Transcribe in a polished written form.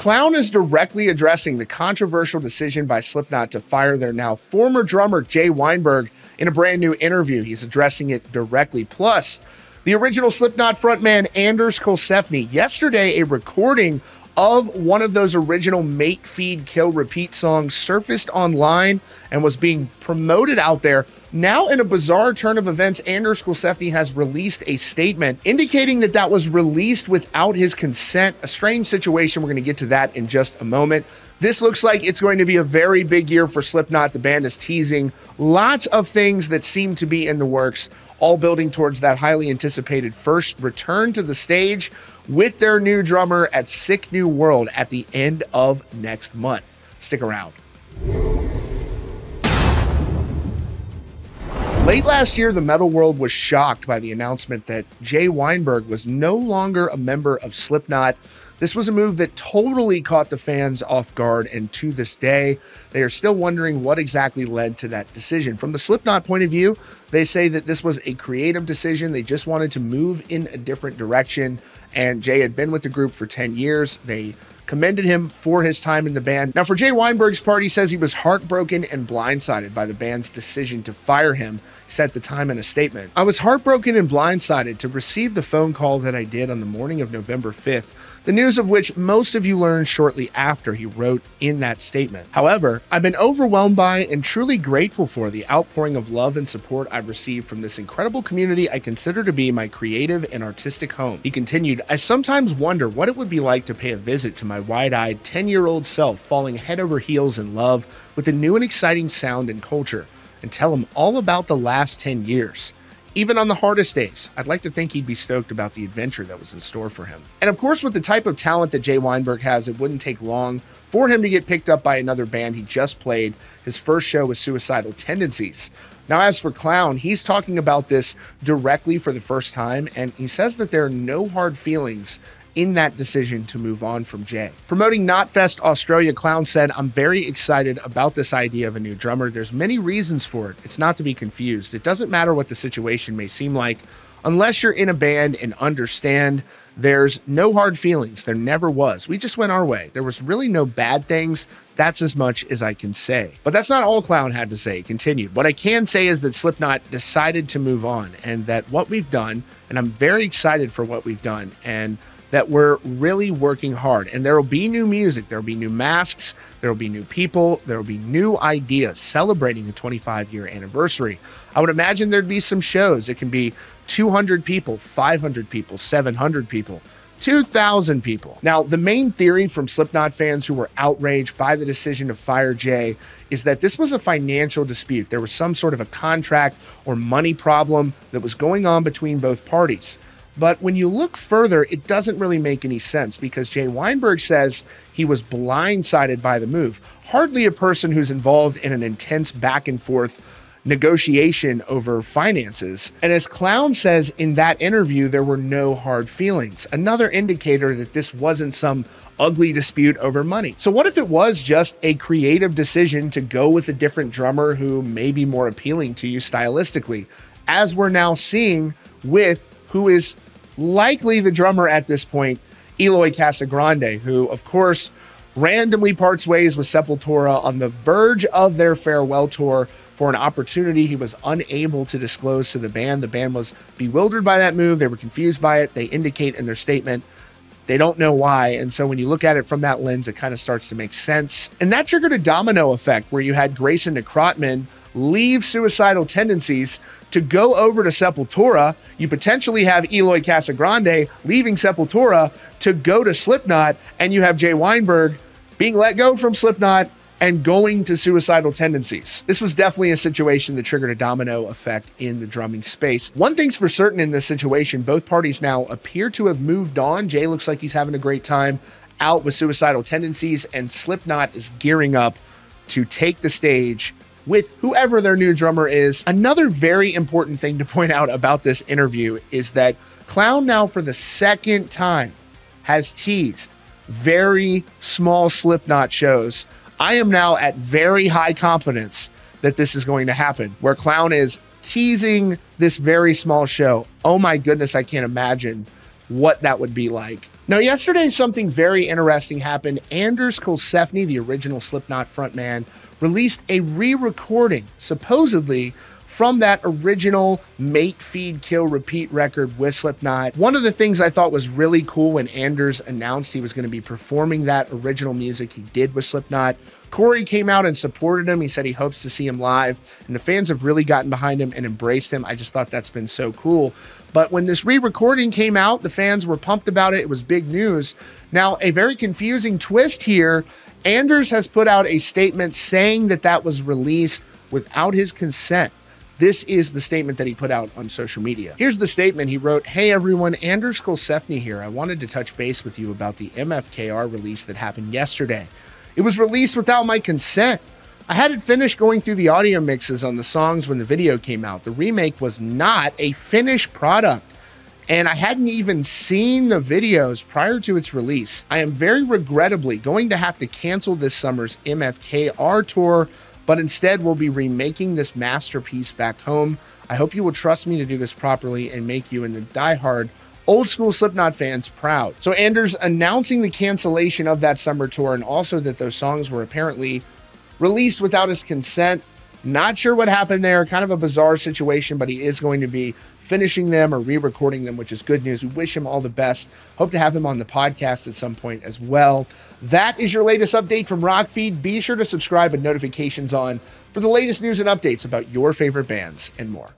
Clown is directly addressing the controversial decision by Slipknot to fire their now former drummer, Jay Weinberg, in a brand new interview. He's addressing it directly. Plus, the original Slipknot frontman, Anders Kolsefny, yesterday a recording of one of those original Mate, Feed, Kill, Repeat songs surfaced online and was being promoted out there. Now, in a bizarre turn of events, Anders Kolsefny has released a statement indicating that that was released without his consent. A strange situation. We're going to get to that in just a moment. This looks like it's going to be a very big year for Slipknot. The band is teasing lots of things that seem to be in the works, all building towards that highly anticipated first return to the stage with their new drummer at Sick New World at the end of next month. Stick around. Late last year, the metal world was shocked by the announcement that Jay Weinberg was no longer a member of Slipknot. This was a move that totally caught the fans off guard, and to this day, they are still wondering what exactly led to that decision. From the Slipknot point of view, they say that this was a creative decision. They just wanted to move in a different direction, and Jay had been with the group for 10 years. They commended him for his time in the band. Now, for Jay Weinberg's part, he says he was heartbroken and blindsided by the band's decision to fire him. He said at the time in a statement, "I was heartbroken and blindsided to receive the phone call that I did on the morning of November 5th, the news of which most of you learned shortly after," he wrote in that statement. "However, I've been overwhelmed by and truly grateful for the outpouring of love and support I've received from this incredible community I consider to be my creative and artistic home." He continued, "I sometimes wonder what it would be like to pay a visit to my wide-eyed 10-year-old self falling head over heels in love with a new and exciting sound and culture and tell him all about the last 10 years. Even on the hardest days, I'd like to think he'd be stoked about the adventure that was in store for him." And of course, with the type of talent that Jay Weinberg has, it wouldn't take long for him to get picked up by another band. He just played his first show with Suicidal Tendencies. Now, as for Clown, he's talking about this directly for the first time, and he says that there are no hard feelings in that decision to move on from Jay. Promoting Knotfest Australia, Clown said, "I'm very excited about this idea of a new drummer. There's many reasons for it. It's not to be confused. It doesn't matter what the situation may seem like. Unless you're in a band and understand, there's no hard feelings. There never was. We just went our way. There was really no bad things. That's as much as I can say." But that's not all Clown had to say. He continued, "What I can say is that Slipknot decided to move on, and that what we've done, and I'm very excited for what we've done, and that we're really working hard, and there will be new music, there will be new masks, there will be new people, there will be new ideas celebrating the 25-year anniversary. I would imagine there'd be some shows. It can be 200 people, 500 people, 700 people, 2,000 people." Now, the main theory from Slipknot fans who were outraged by the decision to fire Jay is that this was a financial dispute. There was some sort of a contract or money problem that was going on between both parties. But when you look further, it doesn't really make any sense, because Jay Weinberg says he was blindsided by the move. Hardly a person who's involved in an intense back and forth negotiation over finances. And as Clown says in that interview, there were no hard feelings. Another indicator that this wasn't some ugly dispute over money. So what if it was just a creative decision to go with a different drummer who may be more appealing to you stylistically, as we're now seeing with who is likely the drummer at this point, Eloy Casagrande, who, of course, randomly parts ways with Sepultura on the verge of their farewell tour for an opportunity he was unable to disclose to the band. The band was bewildered by that move. They were confused by it. They indicate in their statement they don't know why. And so when you look at it from that lens, it kind of starts to make sense. And that triggered a domino effect where you had Grayson Necrotman leave Suicidal Tendencies to go over to Sepultura. You potentially have Eloy Casagrande leaving Sepultura to go to Slipknot, and you have Jay Weinberg being let go from Slipknot and going to Suicidal Tendencies. This was definitely a situation that triggered a domino effect in the drumming space. One thing's for certain in this situation, both parties now appear to have moved on. Jay looks like he's having a great time out with Suicidal Tendencies, and Slipknot is gearing up to take the stage with whoever their new drummer is. Another very important thing to point out about this interview is that Clown now for the second time has teased very small Slipknot shows. I am now at very high confidence that this is going to happen, where Clown is teasing this very small show. Oh my goodness, I can't imagine what that would be like. Now, yesterday, something very interesting happened. Anders Kulsefny, the original Slipknot frontman, released a re-recording, supposedly, from that original Mate, Feed, Kill, Repeat record with Slipknot. One of the things I thought was really cool when Anders announced he was going to be performing that original music he did with Slipknot, Corey came out and supported him. He said he hopes to see him live, and the fans have really gotten behind him and embraced him. I just thought that's been so cool. But when this re-recording came out, the fans were pumped about it. It was big news. Now, a very confusing twist here. Anders has put out a statement saying that that was released without his consent. This is the statement that he put out on social media. Here's the statement he wrote. "Hey everyone, Anders Kulsefny here. I wanted to touch base with you about the MFKR release that happened yesterday. It was released without my consent. I hadn't finished going through the audio mixes on the songs when the video came out. The remake was not a finished product, and I hadn't even seen the videos prior to its release. I am very regrettably going to have to cancel this summer's MFKR tour, but instead we'll be remaking this masterpiece back home. I hope you will trust me to do this properly and make you and the diehard old school Slipknot fans proud." So Anders announcing the cancellation of that summer tour, and also that those songs were apparently released without his consent. Not sure what happened there. Kind of a bizarre situation, but he is going to be finishing them or re-recording them, which is good news. We wish him all the best. Hope to have him on the podcast at some point as well. That is your latest update from Rockfeed. Be sure to subscribe with notifications on for the latest news and updates about your favorite bands and more.